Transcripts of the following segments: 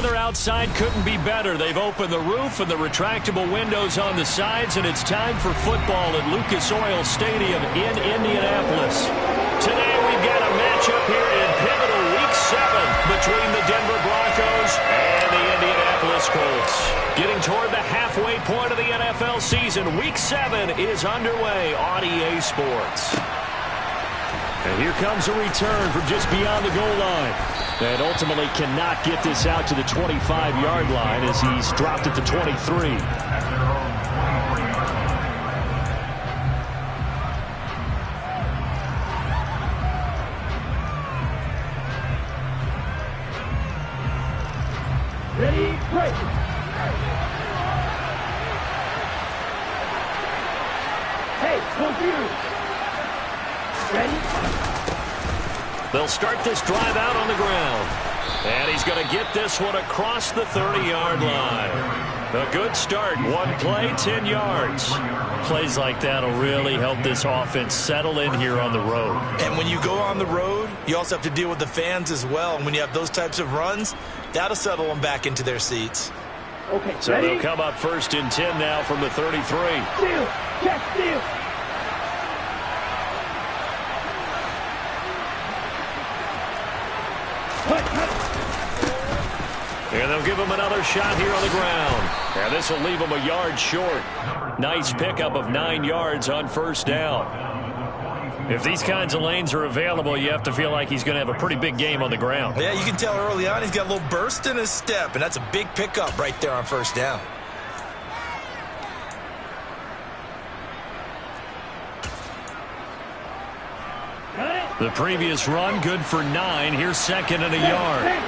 weather outside couldn't be better. They've opened the roof and the retractable windows on the sides, and it's time for football at Lucas Oil Stadium in Indianapolis. Today we've got a matchup here in pivotal Week 7 between the Denver Broncos and the Indianapolis Colts. Getting toward the halfway point of the NFL season, Week 7 is underway on EA Sports. And here comes a return from just beyond the goal line. And ultimately cannot get this out to the 25-yard line as he's dropped at the 23. Ready, break. Hey, confused. Ready? They'll start this drive out on the ground. And he's going to get this one across the 30-yard line. A good start. One play, 10 yards. Plays like that will really help this offense settle in here on the road. And when you go on the road, you also have to deal with the fans as well. And when you have those types of runs, that'll settle them back into their seats. Okay, so ready? They'll come up 1st and 10 now from the 33. Steal, check, steal. And they'll give him another shot here on the ground. And this will leave him a yard short. Nice pickup of 9 yards on 1st down. If these kinds of lanes are available, you have to feel like he's going to have a pretty big game on the ground. Yeah, you can tell early on he's got a little burst in his step, and that's a big pickup right there on 1st down. The previous run, good for 9. Here's 2nd and a yard.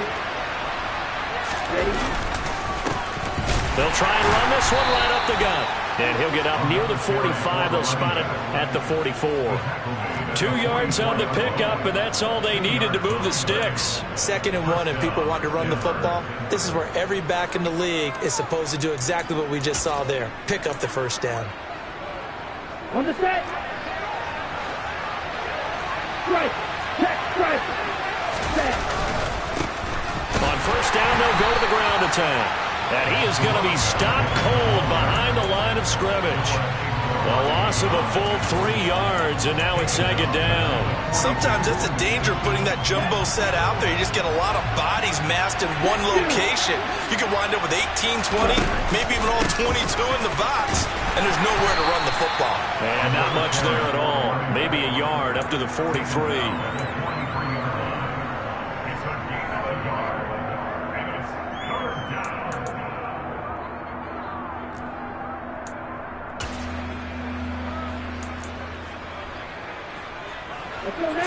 They'll try and run this one right up the gut. And he'll get up near the 45. They'll spot it at the 44. 2 yards on the pickup, and that's all they needed to move the sticks. 2nd and 1, and people want to run the football. This is where every back in the league is supposed to do exactly what we just saw there. Pick up the 1st down. On the set. Strike. Check. Strike. Set. On 1st down, they'll go to the ground attack. And he is going to be stopped cold behind the line of scrimmage. A loss of a full 3 yards, and now it's 2nd down. Sometimes that's the danger of putting that jumbo set out there. You just get a lot of bodies massed in one location. You could wind up with 18, 20, maybe even all 22 in the box, and there's nowhere to run the football. And not much there at all. Maybe a yard up to the 43.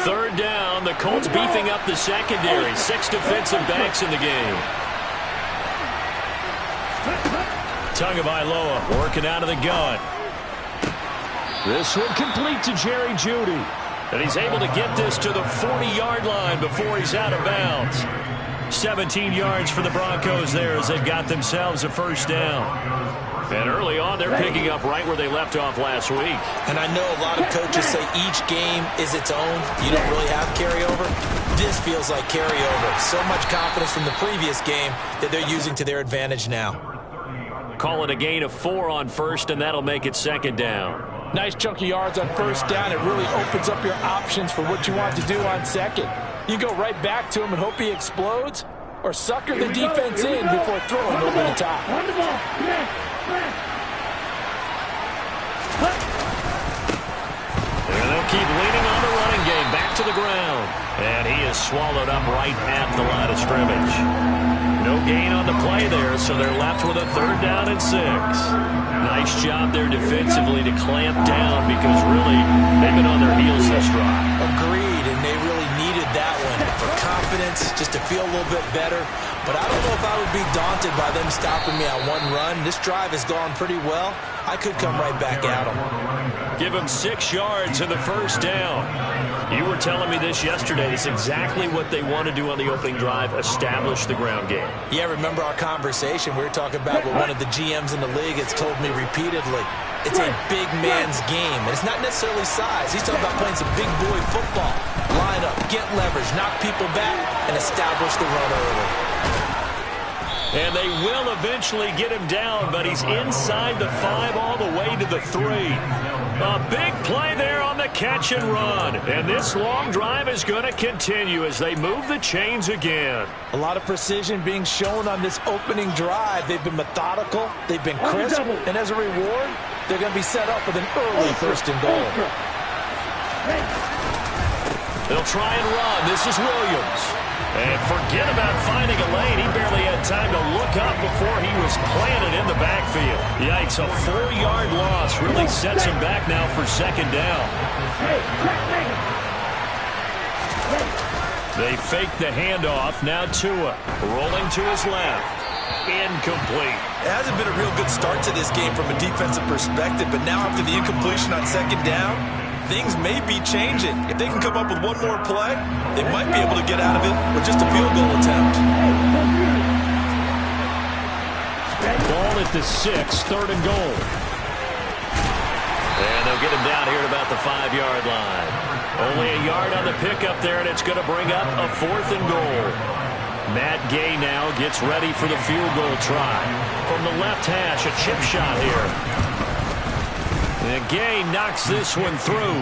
Third down, the Colts beefing up the secondary. 6 defensive backs in the game. Tagovailoa working out of the gun. This one complete to Jerry Jeudy. And he's able to get this to the 40-yard line before he's out of bounds. 17 yards for the Broncos there as they've got themselves a 1st down. And early on, they're picking up right where they left off last week. And I know a lot of coaches say each game is its own. You don't really have carryover. This feels like carryover. So much confidence from the previous game that they're using to their advantage now. Call it a gain of 4 on 1st, and that'll make it 2nd down. Nice chunk of yards on 1st down. It really opens up your options for what you want to do on 2nd. You go right back to him and hope he explodes, or sucker the defense in before throwing over the top. And they'll keep leaning on the running game. Back to the ground. And he is swallowed up right at the line of scrimmage. No gain on the play there, so they're left with a 3rd down and 6. Nice job there defensively to clamp down because really they've been on their heels this drive. Agreed, and they really needed that one for confidence, just to feel a little bit better. But I don't know if I would be daunted by them stopping me on one run. This drive has gone pretty well. I could come right back at them. Give him 6 yards in the 1st down. You were telling me this yesterday. It's exactly what they want to do on the opening drive, establish the ground game. Yeah, remember our conversation? We were talking about what one of the GMs in the league has told me repeatedly. It's a big man's game, and it's not necessarily size. He's talking about playing some big boy football. Line up, get leverage, knock people back, and establish the run early. And they will eventually get him down, but he's inside the 5 all the way to the 3. A big play there on the catch and run. And this long drive is going to continue as they move the chains again. A lot of precision being shown on this opening drive. They've been methodical. They've been crisp. And as a reward, they're going to be set up with an early 1st and goal. They'll try and run. This is Williams. And forget about finding a lane. He barely had time to look up before he was planted in the backfield. Yikes, a 4-yard loss really sets him back now for 2nd down. They fake the handoff. Now Tua rolling to his left. Incomplete. It hasn't been a real good start to this game from a defensive perspective, but now after the incompletion on 2nd down, things may be changing. If they can come up with one more play, they might be able to get out of it with just a field goal attempt. Ball at the 6, 3rd and goal. And they'll get him down here at about the 5-yard line. Only a yard on the pickup there, and it's going to bring up a 4th and goal. Matt Gay now gets ready for the field goal try. From the left hash, a chip shot here. And Gay knocks this one through.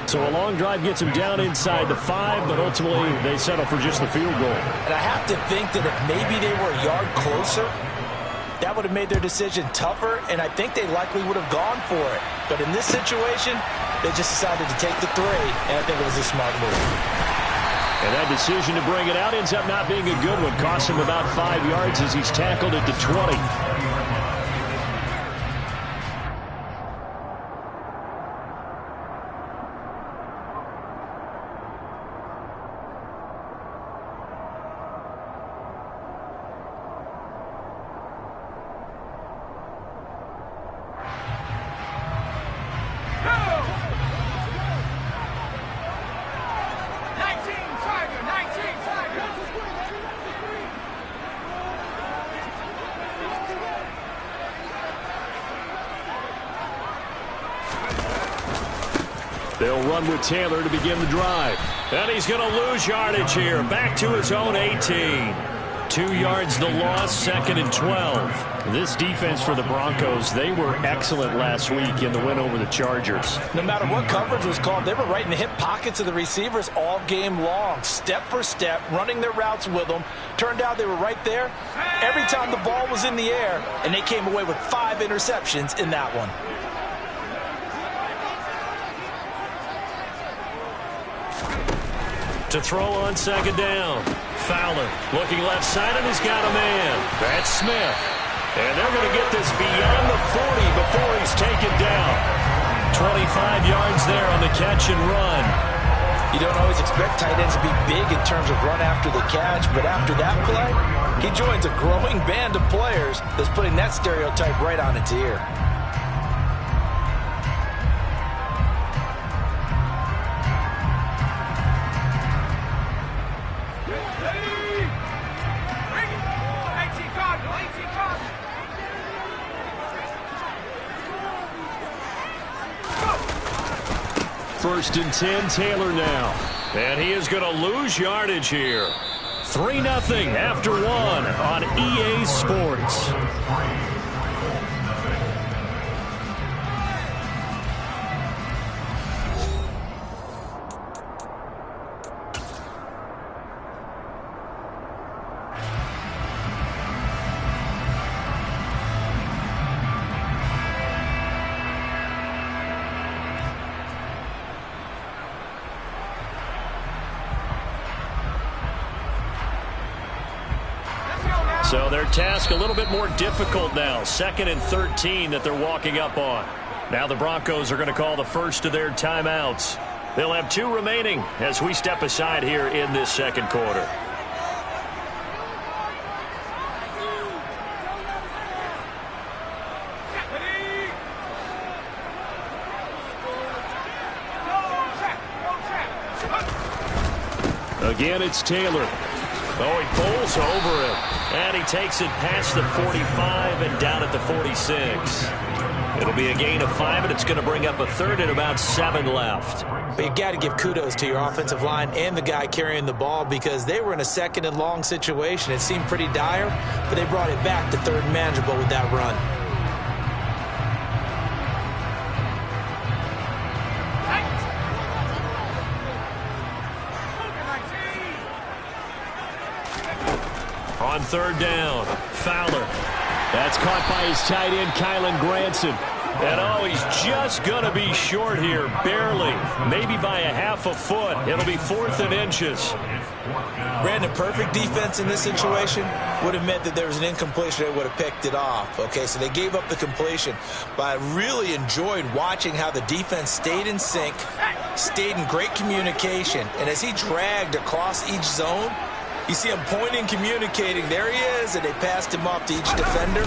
So a long drive gets him down inside the 5, but ultimately they settle for just the field goal. And I have to think that if maybe they were a yard closer, that would have made their decision tougher, and I think they likely would have gone for it. But in this situation, they just decided to take the 3, and I think it was a smart move. And that decision to bring it out ends up not being a good one. Costs him about 5 yards as he's tackled at the 20. They'll run with Taylor to begin the drive. And he's going to lose yardage here. Back to his own 18. 2 yards the loss, 2nd and 12. This defense for the Broncos, they were excellent last week in the win over the Chargers. No matter what coverage was called, they were right in the hip pockets of the receivers all game long. Step for step, running their routes with them. Turned out they were right there every time the ball was in the air, and they came away with 5 interceptions in that one. To throw on 2nd down. Fowler looking left side, and he's got a man. That's Smith. And they're going to get this beyond the 40 before he's taken down. 25 yards there on the catch and run. You don't always expect tight ends to be big in terms of run after the catch, but after that play, he joins a growing band of players that's putting that stereotype right on its ear. First and 10, Taylor now. And he is going to lose yardage here. 3-0 after 1 on EA Sports. So their task a little bit more difficult now. 2nd and 13 that they're walking up on. Now the Broncos are going to call the first of their timeouts. They'll have 2 remaining as we step aside here in this 2nd quarter. Again, it's Taylor. Oh, he pulls over him. And he takes it past the 45 and down at the 46. It'll be a gain of 5, and it's going to bring up a 3rd and about 7 left. But you got to give kudos to your offensive line and the guy carrying the ball because they were in a second and long situation. It seemed pretty dire, but they brought it back to third and manageable with that run. On third down, Fowler. That's caught by his tight end, Kylen Granson. And, oh, he's just going to be short here, barely, maybe by a half a foot. It'll be 4th and inches. Brandon, perfect defense in this situation would have meant that there was an incompletion. They would have picked it off. Okay, so they gave up the completion. But I really enjoyed watching how the defense stayed in sync, stayed in great communication. And as he dragged across each zone, you see him pointing, communicating. There he is, and they passed him off to each defender.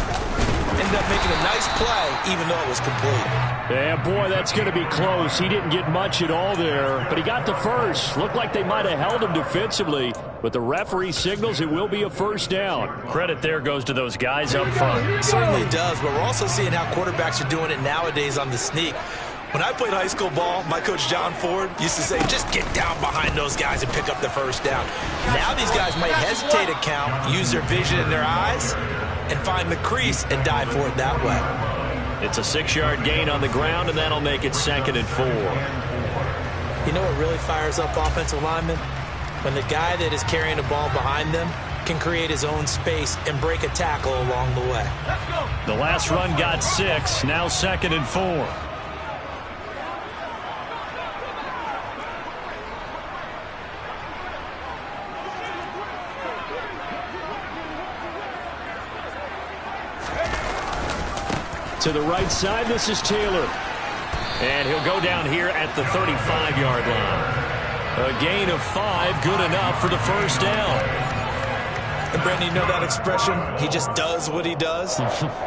Ended up making a nice play, even though it was complete. Yeah, boy, that's going to be close. He didn't get much at all there, but he got the first. Looked like they might have held him defensively, but the referee signals it will be a first down. Credit there goes to those guys up front. It certainly does, but we're also seeing how quarterbacks are doing it nowadays on the sneak. When I played high school ball, my coach John Ford used to say, just get down behind those guys and pick up the first down. Now these guys might hesitate to count, use their vision in their eyes, and find the crease and dive for it that way. It's a 6-yard gain on the ground, and that'll make it 2nd and 4. You know what really fires up offensive linemen? When the guy that is carrying the ball behind them can create his own space and break a tackle along the way. The last run got 6, now 2nd and 4. To the right side, this is Taylor. And he'll go down here at the 35-yard line. A gain of 5, good enough for the first down. And Brandon, you know that expression? He just does what he does?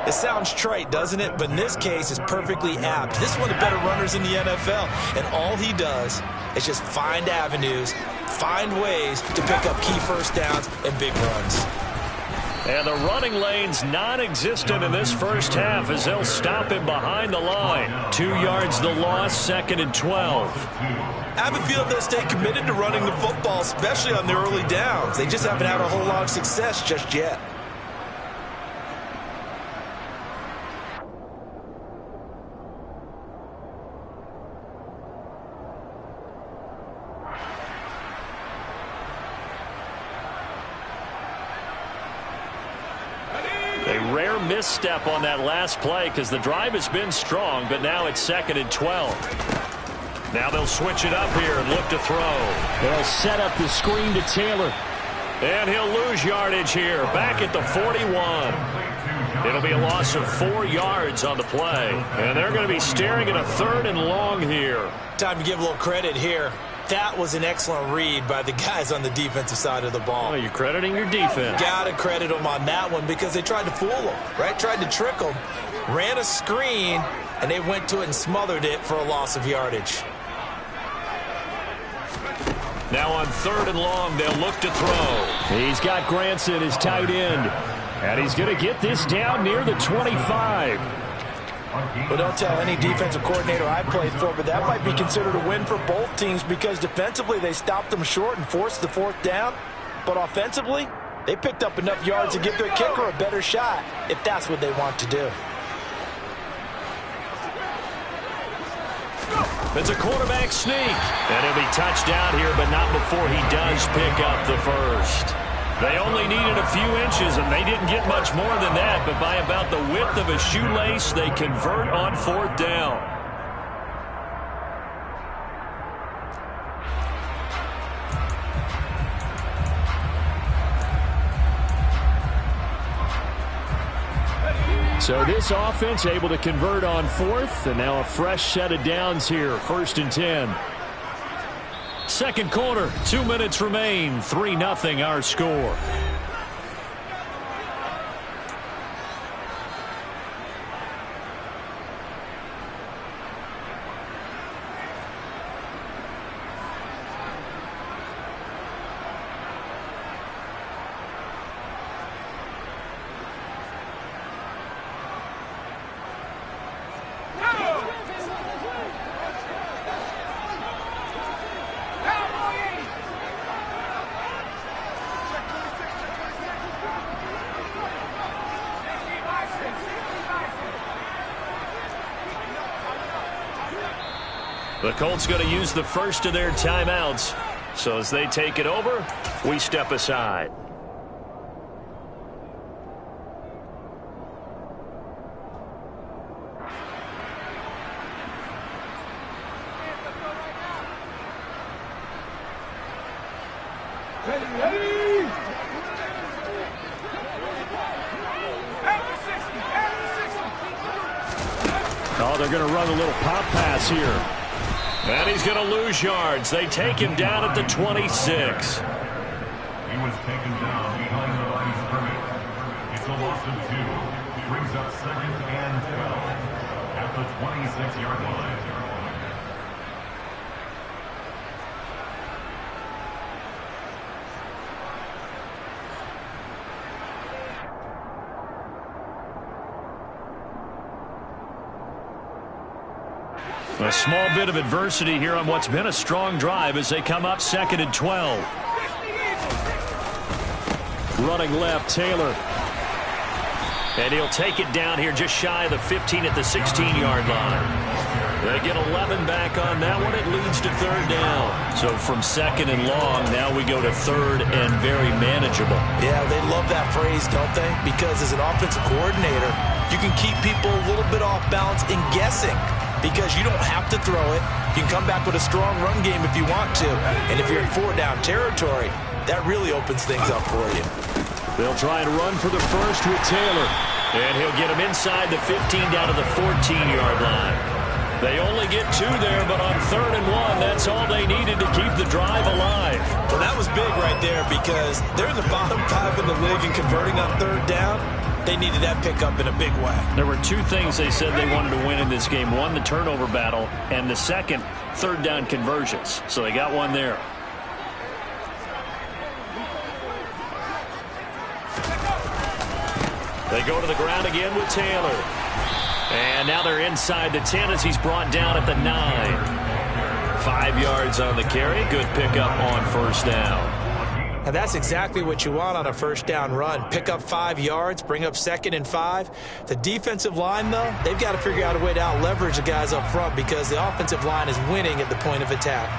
It sounds trite, doesn't it? But in this case, it's perfectly apt. This is one of the better runners in the NFL. And all he does is just find avenues, find ways to pick up key first downs and big runs. And the running lane's non-existent in this first half as they'll stop him behind the line. 2 yards the loss, 2nd and 12. I have a feeling they'll stay committed to running the football, especially on the early downs. They just haven't had a whole lot of success just yet. A rare misstep on that last play because the drive has been strong, but now it's 2nd and 12. Now they'll switch it up here and look to throw. They'll set up the screen to Taylor. And he'll lose yardage here, back at the 41. It'll be a loss of 4 yards on the play. And they're going to be staring at a 3rd and long here. Time to give a little credit here. That was an excellent read by the guys on the defensive side of the ball. Oh, you're crediting your defense. Got to credit them on that one because they tried to fool them, right? Tried to trick them. Ran a screen, and they went to it and smothered it for a loss of yardage. Now on 3rd and long, they'll look to throw. He's got Granson, his tight end. And he's going to get this down near the 25. Well, don't tell any defensive coordinator I played for, but that might be considered a win for both teams because defensively they stopped them short and forced the 4th down. But offensively, they picked up enough yards to give their kicker a better shot if that's what they want to do. It's a quarterback sneak. And he'll be touched down here, but not before he does pick up the first. They only needed a few inches, and they didn't get much more than that, but by about the width of a shoelace, they convert on 4th down. So this offense able to convert on 4th, and now a fresh set of downs here, 1st and 10. Second quarter, 2 minutes remain, 3-0 our score. The Colts going to use the first of their timeouts. So as they take it over, we step aside. Oh, they're going to run a little pop pass here. And he's going to lose yards. They take him down at the 26. He was taken down behind the line of scrimmage. It's a loss of 2. Brings up 2nd and 12 at the 26-yard line. A small bit of adversity here on what's been a strong drive as they come up 2nd and 12. Running left, Taylor. And he'll take it down here just shy of the 15 at the 16-yard line. They get 11 back on that one. It leads to 3rd down. So from 2nd and long, now we go to 3rd and very manageable. Yeah, they love that phrase, don't they? Because as an offensive coordinator, you can keep people a little bit off balance and guessing. Because you don't have to throw it. You can come back with a strong run game if you want to. And if you're in 4-down territory, that really opens things up for you. They'll try and run for the first with Taylor. And he'll get him inside the 15 down to the 14-yard line. They only get 2 there, but on 3rd and 1, that's all they needed to keep the drive alive. Well, that was big right there because they're in the bottom 5 in the league and converting on 3rd down. They needed that pickup in a big way. There were 2 things they said they wanted to win in this game. One, the turnover battle, and the second, 3rd down conversions. So they got one there. They go to the ground again with Taylor. And now they're inside the 10 as he's brought down at the 9. 5 yards on the carry. Good pickup on 1st down. And that's exactly what you want on a 1st down run. Pick up 5 yards, bring up 2nd and 5. The defensive line, though, they've got to figure out a way to out-leverage the guys up front because the offensive line is winning at the point of attack.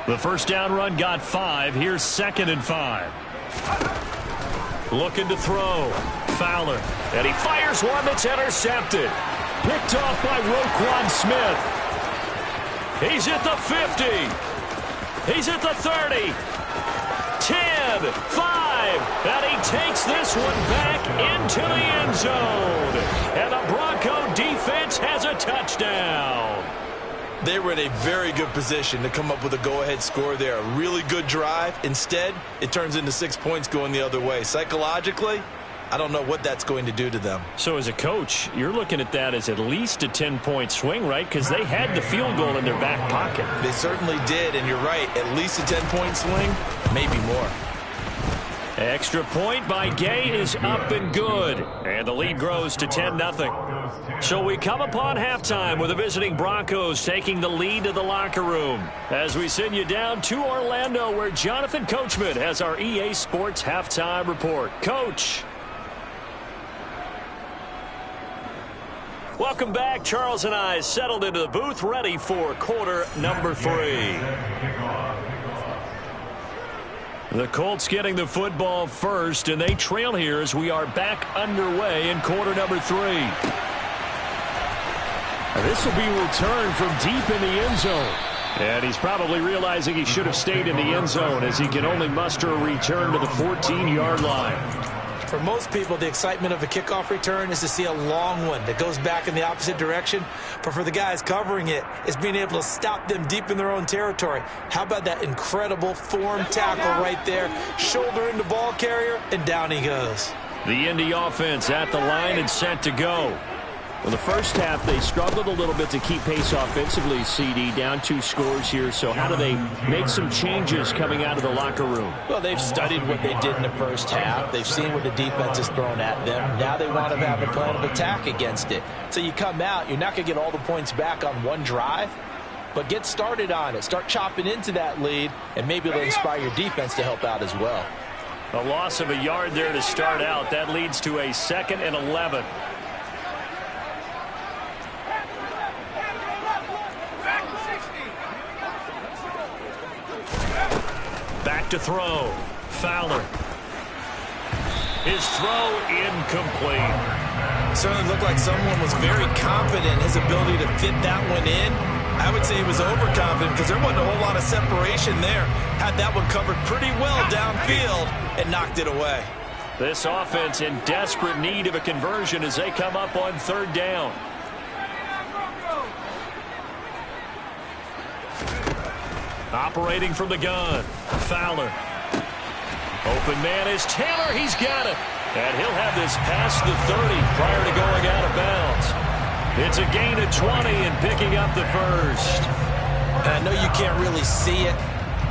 The 1st down run got 5. Here's 2nd and 5. Looking to throw. Fowler. And he fires one that's intercepted. Picked off by Roquan Smith. He's at the 50. He's at the 30. 10, 5. And he takes this one back into the end zone. And the Bronco defense has a touchdown. They were in a very good position to come up with a go-ahead score there. A really good drive. Instead, it turns into 6 points going the other way. Psychologically, I don't know what that's going to do to them. So as a coach, you're looking at that as at least a 10-point swing, right? Because they had the field goal in their back pocket. They certainly did, and you're right. At least a 10-point swing, maybe more. Extra point by Gay is up and good. And the lead grows to 10-0. So we come upon halftime with the visiting Broncos taking the lead to the locker room. As we send you down to Orlando where Jonathan Coachman has our EA Sports halftime report. Coach. Welcome back. Charles and I settled into the booth ready for quarter number 3. The Colts getting the football first, and they trail here as we are back underway in quarter number 3. This will be returned from deep in the end zone. And he's probably realizing he should have stayed in the end zone as he can only muster a return to the 14-yard line. For most people, the excitement of a kickoff return is to see a long one that goes back in the opposite direction. But for the guys covering it, it's being able to stop them deep in their own territory. How about that incredible form tackle right there? Shoulder in the ball carrier, and down he goes. The Indy offense at the line and set to go. Well, the first half, they struggled a little bit to keep pace offensively, CD, down 2 scores here. So how do they make some changes coming out of the locker room? Well, they've studied what they did in the first half. They've seen what the defense has thrown at them. Now they want to have a plan of attack against it. So you come out, you're not going to get all the points back on one drive, but get started on it. Start chopping into that lead, and maybe it'll inspire your defense to help out as well. A loss of a yard there to start out. That leads to a 2nd and 11. Back to throw. Fowler. His throw incomplete. Certainly looked like someone was very confident in his ability to fit that one in. I would say he was overconfident because there wasn't a whole lot of separation there. Had that one covered pretty well downfield and knocked it away. This offense in desperate need of a conversion as they come up on third down. Operating from the gun. Fowler. Open man is Taylor. He's got it. And he'll have this past the 30 prior to going out of bounds. It's a gain of 20 and picking up the first. And I know you can't really see it,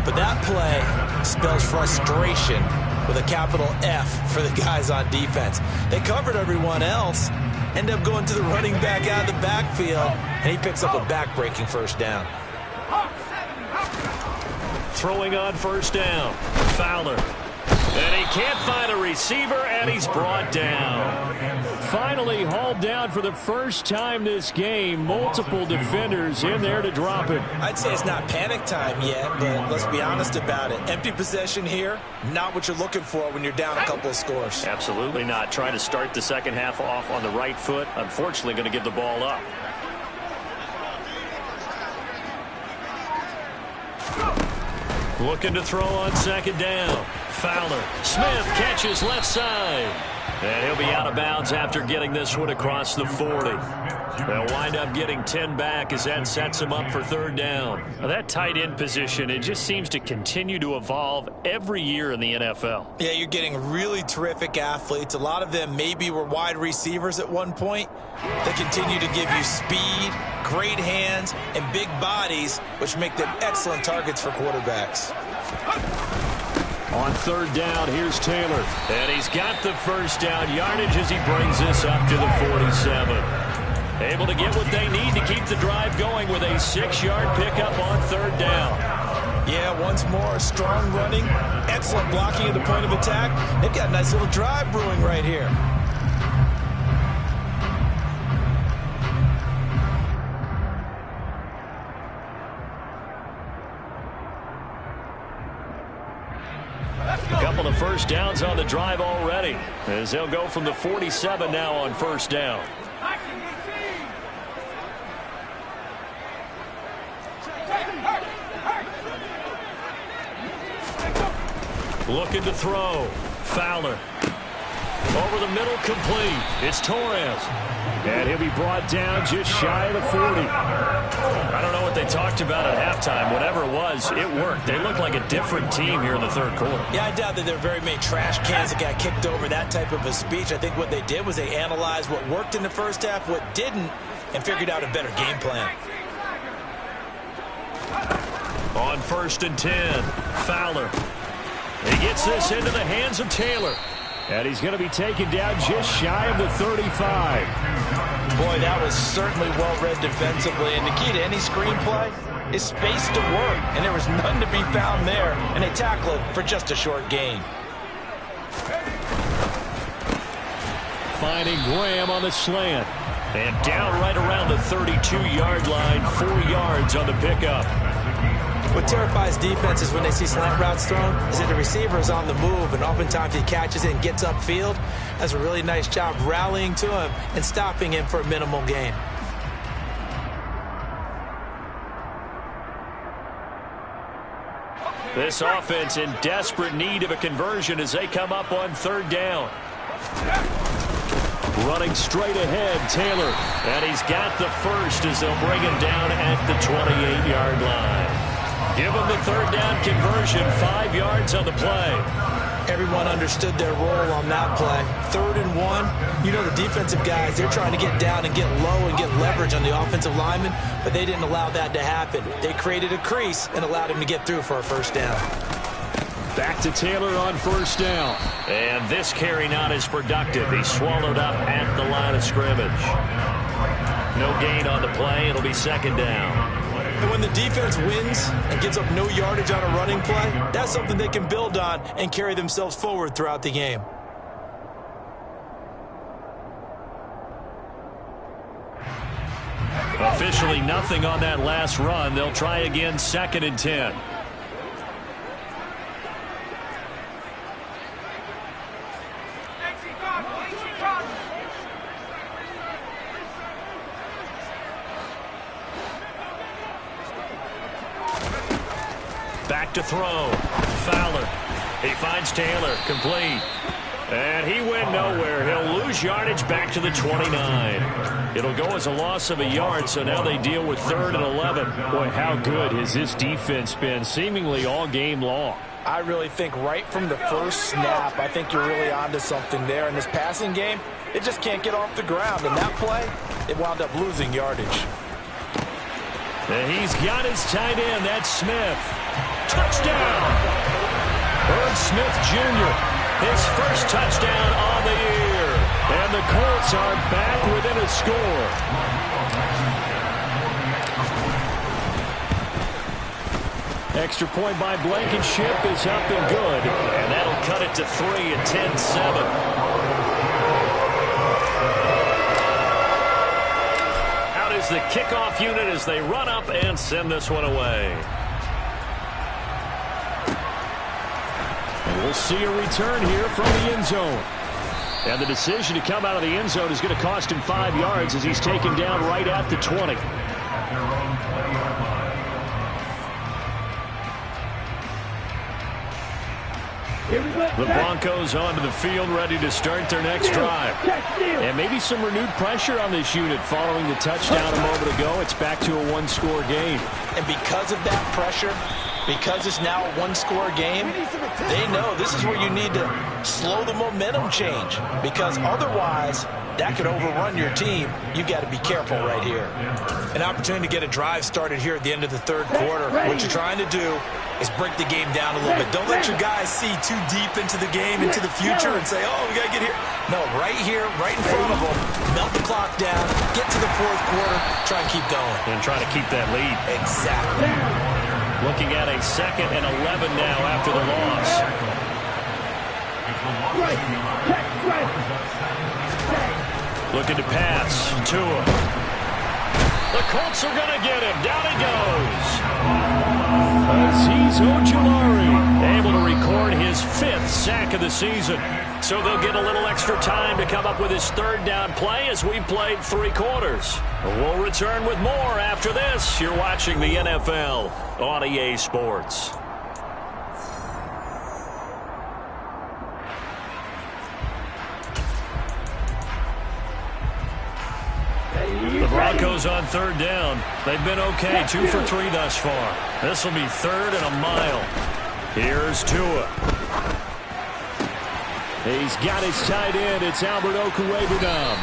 but that play spells frustration with a capital F for the guys on defense. They covered everyone else, end up going to the running back out of the backfield, and he picks up a back-breaking first down. Throwing on first down. Fowler. And he can't find a receiver, and he's brought down. Finally hauled down for the first time this game. Multiple defenders in there to drop him. I'd say it's not panic time yet, but let's be honest about it. Empty possession here, not what you're looking for when you're down a couple of scores. Absolutely not. Trying to start the second half off on the right foot. Unfortunately, going to give the ball up. Looking to throw on second down. Fowler. Smith catches left side. And he'll be out of bounds after getting this one across the 40. They'll wind up getting 10 back as that sets him up for third down. Now that tight end position, it just seems to continue to evolve every year in the NFL. Yeah, you're getting really terrific athletes. A lot of them maybe were wide receivers at one point. They continue to give you speed, great hands, and big bodies, which make them excellent targets for quarterbacks. On third down, here's Taylor. And he's got the first down yardage as he brings this up to the 47. Able to get what they need to keep the drive going with a 6-yard pickup on third down. Yeah, once more, strong running, excellent blocking at the point of attack. They've got a nice little drive brewing right here. A couple of first downs on the drive already as they'll go from the 47 now on first down. Looking to throw. Fowler. Over the middle, complete. It's Torres. And he'll be brought down just shy of the 40. I don't know what they talked about at halftime. Whatever it was, it worked. They look like a different team here in the third quarter. Yeah, I doubt that there are very many trash cans that got kicked over, that type of a speech. I think what they did was they analyzed what worked in the first half, what didn't, and figured out a better game plan. On first and 10, Fowler. He gets this into the hands of Taylor. And he's going to be taken down just shy of the 35. Boy, that was certainly well-read defensively. And the key to any screenplay is space to work. And there was none to be found there. And they tackle it for just a short gain. Finding Graham on the slant. And down right around the 32-yard line, 4 yards on the pickup. What terrifies defenses when they see slant routes thrown is that the receiver is on the move, and oftentimes he catches it and gets upfield. Does a really nice job rallying to him and stopping him for a minimal gain. This offense in desperate need of a conversion as they come up on third down. Running straight ahead, Taylor. And he's got the first as they'll bring him down at the 28-yard line. Give them the third down conversion, 5 yards on the play. Everyone understood their role on that play. 3rd and 1. You know the defensive guys, they're trying to get down and get low and get leverage on the offensive lineman, but they didn't allow that to happen. They created a crease and allowed him to get through for a first down. Back to Taylor on first down. And this carry not as productive. He's swallowed up at the line of scrimmage. No gain on the play. It'll be second down. And when the defense wins and gives up no yardage on a running play, that's something they can build on and carry themselves forward throughout the game. Officially nothing on that last run. They'll try again, 2nd and 10. to throw. Fowler. He finds Taylor. Complete. And he went nowhere. He'll lose yardage back to the 29. It'll go as a loss of a yard, so now they deal with 3rd and 11. Boy, how good has this defense been seemingly all game long? I really think right from the first snap, I think you're really onto something there. In this passing game, it just can't get off the ground. In that play, it wound up losing yardage. And he's got his tight end. That's Smith. Touchdown! Herb Smith Jr., his first touchdown on the year. And the Colts are back within a score. Extra point by Blankenship is up and good. And that'll cut it to 3 at 10-7. Out is the kickoff unit as they run up and send this one away. And we'll see a return here from the end zone. And the decision to come out of the end zone is going to cost him 5 yards as he's taken down right at the 20. The Broncos onto the field ready to start their next drive. And maybe some renewed pressure on this unit following the touchdown a moment ago. It's back to a 1-score game. And because of that pressure, because it's now a 1-score game, they know this is where you need to slow the momentum change. Because otherwise, that could overrun your team. You've got to be careful right here. An opportunity to get a drive started here at the end of the 3rd quarter. What you're trying to do is break the game down a little bit. Don't let your guys see too deep into the game, into the future, and say, oh, we got to get here. No, right here, right in front of them, melt the clock down, get to the 4th quarter, try and keep going. And try to keep that lead. Exactly. Looking at a 2nd and 11 now after the loss. Looking to pass. Tua. The Colts are going to get him. Down he goes. Azeez Ojulari able to record his 5th sack of the season. So they'll get a little extra time to come up with his 3rd down play as we've played 3 quarters. We'll return with more after this. You're watching the NFL on EA Sports. The Broncos on 3rd down. They've been okay, 2 for 3 thus far. This will be 3rd and a mile. Here's Tua. He's got his tight end. It's Albert Okwuegbunam.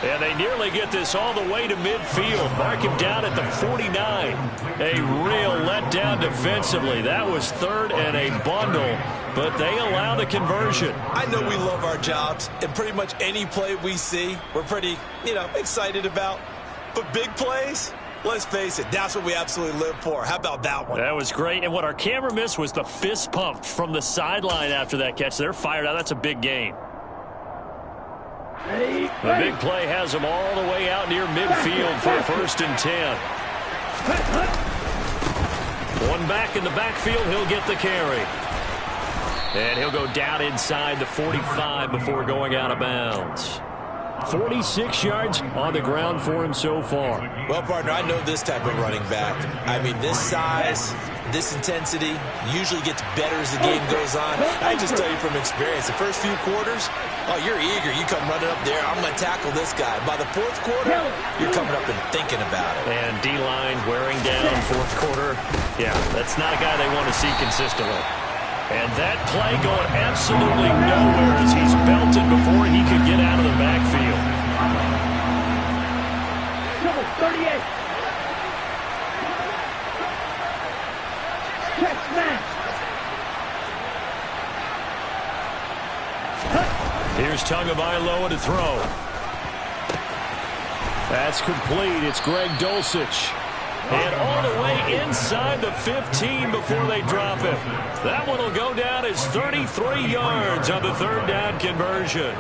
And they nearly get this all the way to midfield. Mark him down at the 49. A real letdown defensively. That was 3rd and a bundle, but they allow the conversion. I know we love our jobs, and pretty much any play we see, we're pretty, excited about. But big plays, let's face it, that's what we absolutely live for. How about that one? That was great. And what our camera missed was the fist pump from the sideline after that catch. They're fired out. That's a big game. The big play has them all the way out near midfield for a 1st and 10. One back in the backfield. He'll get the carry. And he'll go down inside the 45 before going out of bounds. 46 yards on the ground for him so far. Well, partner, I know this type of running back. I mean, this size, this intensity usually gets better as the game goes on. I just tell you from experience, the first few quarters, oh, you're eager. You come running up there, I'm going to tackle this guy. By the 4th quarter, you're coming up and thinking about it. And D-line wearing down 4th quarter. Yeah, that's not a guy they want to see consistently. And that play going absolutely nowhere as he's belted before he could get out of the backfield. Number 38. Check smash. Here's Tagovailoa to throw. That's complete. It's Greg Dulcich. And all the way inside the 15 before they drop it. That one will go down as 33 yards on the 3rd down conversion.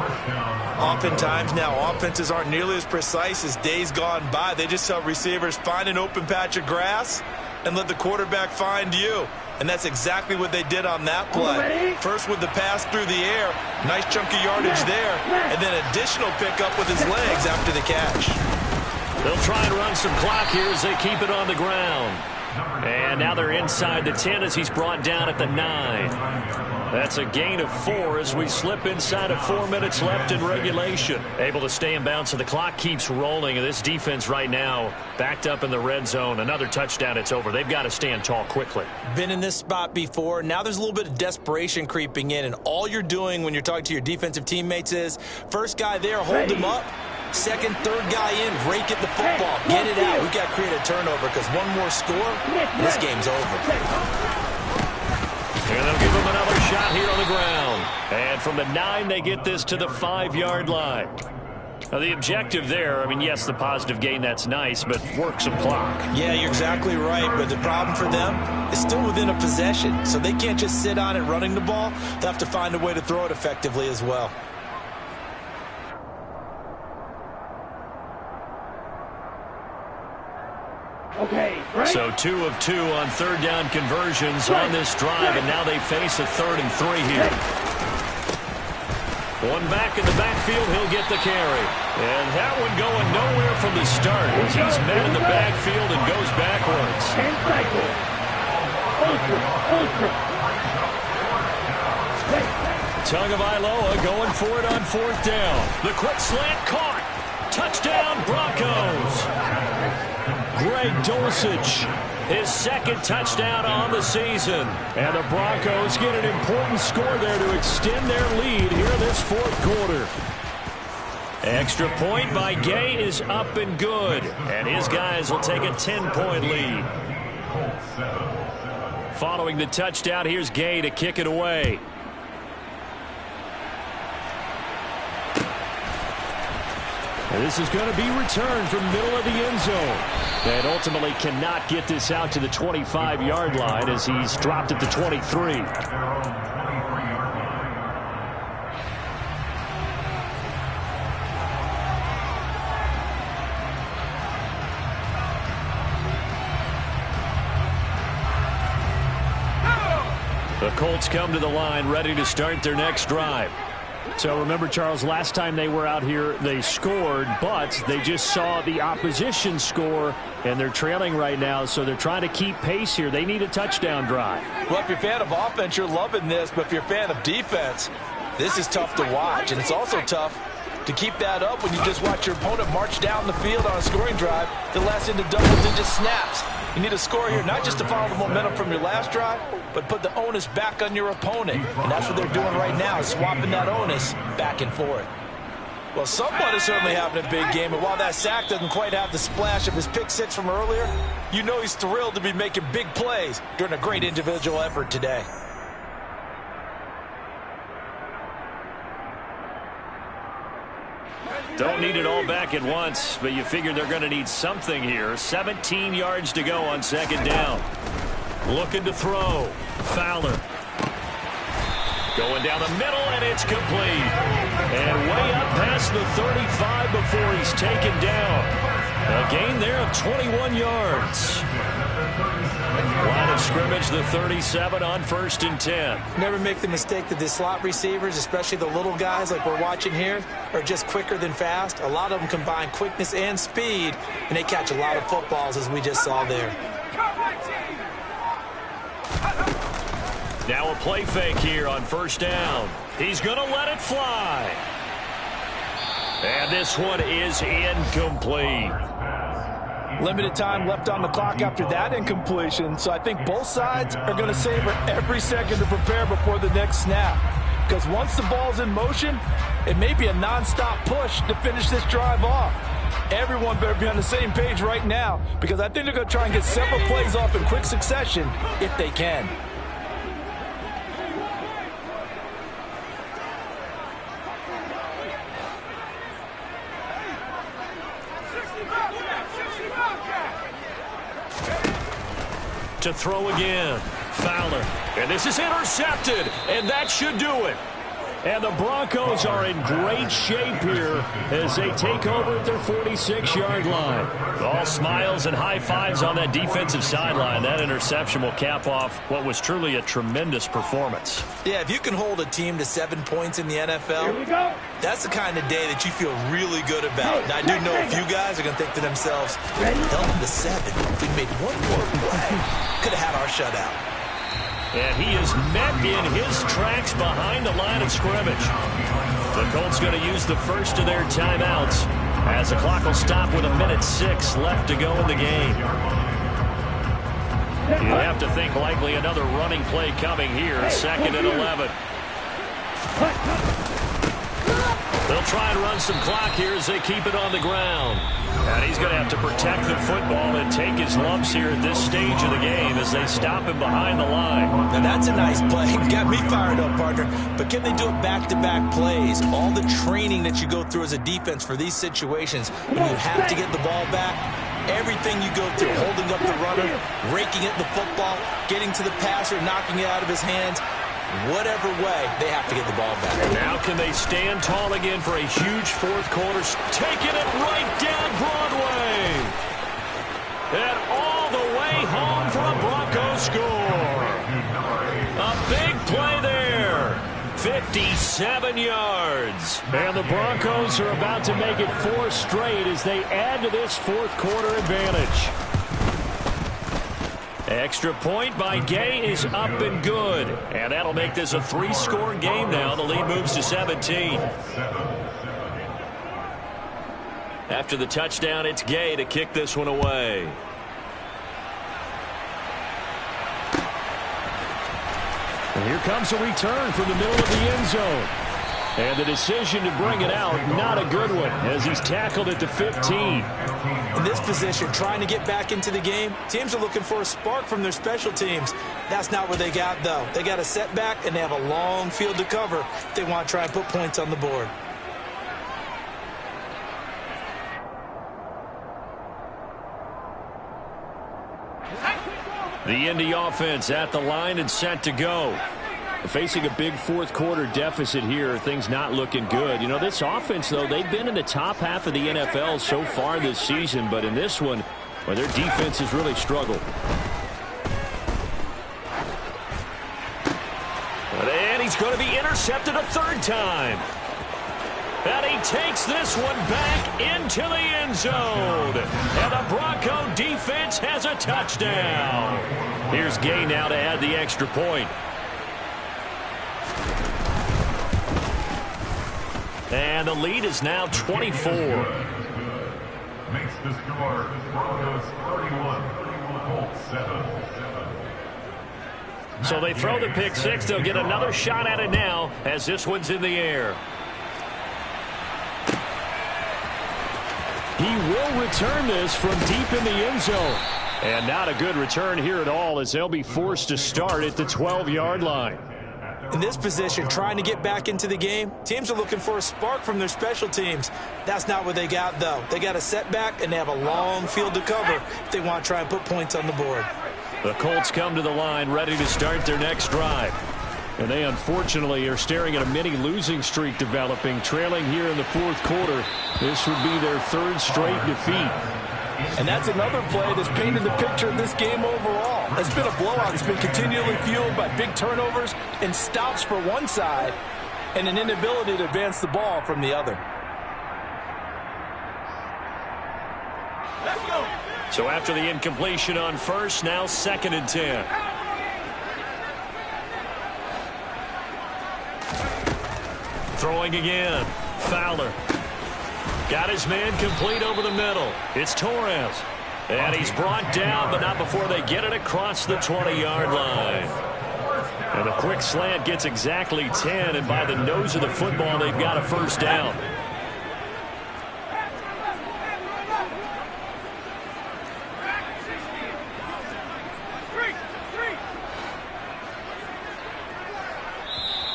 Oftentimes now, offenses aren't nearly as precise as days gone by. They just tell receivers, find an open patch of grass and let the quarterback find you. And that's exactly what they did on that play. First with the pass through the air, nice chunk of yardage there, and then additional pickup with his legs after the catch. They'll try and run some clock here as they keep it on the ground. And now they're inside the 10 as he's brought down at the 9. That's a gain of 4 as we slip inside of 4 minutes left in regulation. Able to stay in bounds, so the clock keeps rolling. And this defense right now backed up in the red zone. Another touchdown, it's over. They've got to stand tall quickly. Been in this spot before. Now there's a little bit of desperation creeping in. And all you're doing when you're talking to your defensive teammates is, first guy there, hold him up. Second, third guy in, rake at the football. Get it out. We've got to create a turnover because one more score, and this game's over. And they'll give him another shot here on the ground. And from the 9, they get this to the 5-yard line. Now, the objective there, I mean, yes, the positive gain, that's nice, but work some clock. Yeah, you're exactly right, but the problem for them is still within a possession, so they can't just sit on it running the ball. They'll have to find a way to throw it effectively as well. Okay, right. So 2 of 2 on third down conversions on this drive, and now they face a 3rd and 3 here. One back in the backfield, he'll get the carry. And that one going nowhere from the start as he's met in the backfield and goes backwards. And cycle. Ultra. Tagovailoa going for it on 4th down. The quick slant caught. Touchdown, Broncos. Greg Dulcich, his 2nd touchdown on the season. And the Broncos get an important score there to extend their lead here in this 4th quarter. Extra point by Gay is up and good. And his guys will take a 10-point lead. Following the touchdown, here's Gay to kick it away. And this is going to be returned from the middle of the end zone. And ultimately cannot get this out to the 25-yard line as he's dropped at the 23. The Colts come to the line ready to start their next drive. So remember, Charles, last time they were out here, they scored, but they just saw the opposition score, and they're trailing right now, so they're trying to keep pace here. They need a touchdown drive. Well, if you're a fan of offense, you're loving this, but if you're a fan of defense, this is tough to watch, and it's also tough to keep that up when you just watch your opponent march down the field on a scoring drive that lasts into double-digit snaps. You need a score here, not just to follow the momentum from your last drive, but put the onus back on your opponent. And that's what they're doing right now, swapping that onus back and forth. Well, someone is certainly having a big game, and while that sack doesn't quite have the splash of his pick 6 from earlier, you know he's thrilled to be making big plays during a great individual effort today. Don't need it all back at once, but you figure they're going to need something here. 17 yards to go on 2nd down. Looking to throw. Fowler. Going down the middle, and it's complete. And way up past the 35 before he's taken down. A gain there of 21 yards. Line of scrimmage, the 37 on 1st and 10. Never make the mistake that the slot receivers, especially the little guys like we're watching here, are just quicker than fast. A lot of them combine quickness and speed, and they catch a lot of footballs, as we just saw there. Now a play fake here on 1st down. He's going to let it fly. And this one is incomplete. Limited time left on the clock after that incompletion, so I think both sides are going to savor every second to prepare before the next snap. Because once the ball's in motion, it may be a nonstop push to finish this drive off. Everyone better be on the same page right now, because I think they're going to try and get several plays off in quick succession if they can. To throw again. Fowler. And this is intercepted. And that should do it. And the Broncos are in great shape here as they take over at their 46-yard line. All smiles and high fives on that defensive sideline. That interception will cap off what was truly a tremendous performance. Yeah, if you can hold a team to 7 points in the NFL, that's the kind of day that you feel really good about. And I do know a few guys are going to think to themselves, held them to 7. If we made one more play, could have had our shutout. And he is met in his tracks behind the line of scrimmage. The Colts going to use the first of their timeouts as the clock will stop with 1:06 left to go in the game. You have to think likely another running play coming here, 2nd and 11. They'll try and run some clock here as they keep it on the ground. And he's going to have to protect the football and take his lumps here at this stage of the game as they stop him behind the line. Now that's a nice play. Got me fired up, partner. But can they do it back-to-back plays? All the training that you go through as a defense for these situations, when you have to get the ball back, everything you go through, holding up the runner, raking at the football, getting to the passer, knocking it out of his hands, whatever way, they have to get the ball back. Now can they stand tall again for a huge fourth quarter? Taking it right down Broadway. And all the way home for a Broncos score. A big play there. 57 yards. And the Broncos are about to make it 4 straight as they add to this fourth quarter advantage. Extra point by Gay is up and good. And that'll make this a 3-score game now. The lead moves to 17. After the touchdown, it's Gay to kick this one away. And here comes a return from the middle of the end zone. And the decision to bring it out, not a good one, as he's tackled at the 15. In this position, trying to get back into the game, teams are looking for a spark from their special teams. That's not what they got, though. They got a setback, and they have a long field to cover if they want to try and put points on the board. The Indy offense at the line and set to go. Facing a big fourth quarter deficit here, things not looking good. You know, this offense, though, they've been in the top half of the NFL so far this season, but in this one, well, their defense has really struggled. And he's going to be intercepted a 3rd time. And he takes this one back into the end zone. And the Bronco defense has a touchdown. Here's Gay now to add the extra point. And the lead is now 24. Makes the score Broncos 31, Colts 7. So they throw the pick 6. They'll get another shot at it now as this one's in the air. He will return this from deep in the end zone. And not a good return here at all as they'll be forced to start at the 12-yard line. In this position, trying to get back into the game, teams are looking for a spark from their special teams. That's not what they got, though. They got a setback, and they have a long field to cover if they want to try and put points on the board. The Colts come to the line ready to start their next drive. And they unfortunately are staring at a mini losing streak developing, trailing here in the fourth quarter. This would be their 3rd straight defeat. And that's another play that's painted the picture of this game overall. It's been a blowout. It's been continually fueled by big turnovers and stops for one side and an inability to advance the ball from the other. So after the incompletion on first, now 2nd and 10. Throwing again. Fowler. Got his man complete over the middle. It's Torres. And he's brought down, but not before they get it across the 20-yard line. And the quick slant gets exactly 10, and by the nose of the football, they've got a 1st down.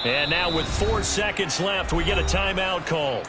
And now with 4 seconds left, we get a timeout call.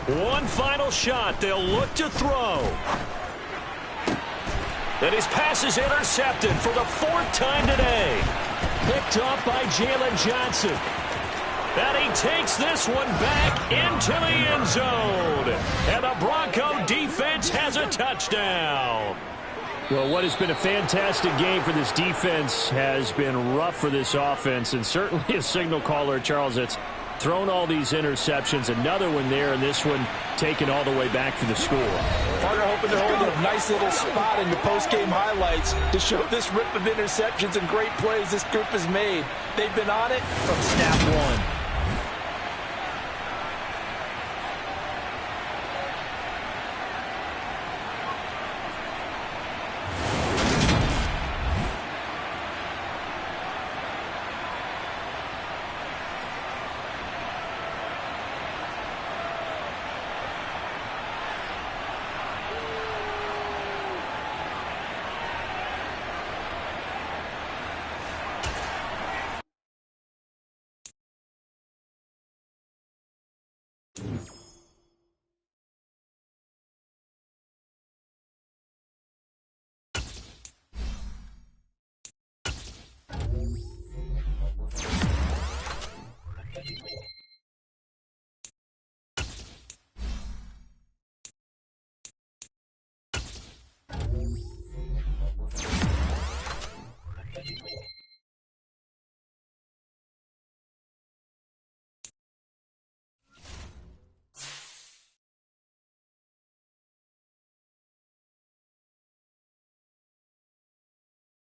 One final shot. They'll look to throw. And his pass is intercepted for the 4th time today. Picked up by Jalen Johnson. And he takes this one back into the end zone. And the Bronco defense has a touchdown. Well, what has been a fantastic game for this defense has been rough for this offense, and certainly a signal caller, Charles, that's thrown all these interceptions. Another one there, and this one taken all the way back for the score. Partner hoping to hold a nice little spot in the post-game highlights to show this rip of interceptions and great plays this group has made. They've been on it from snap one.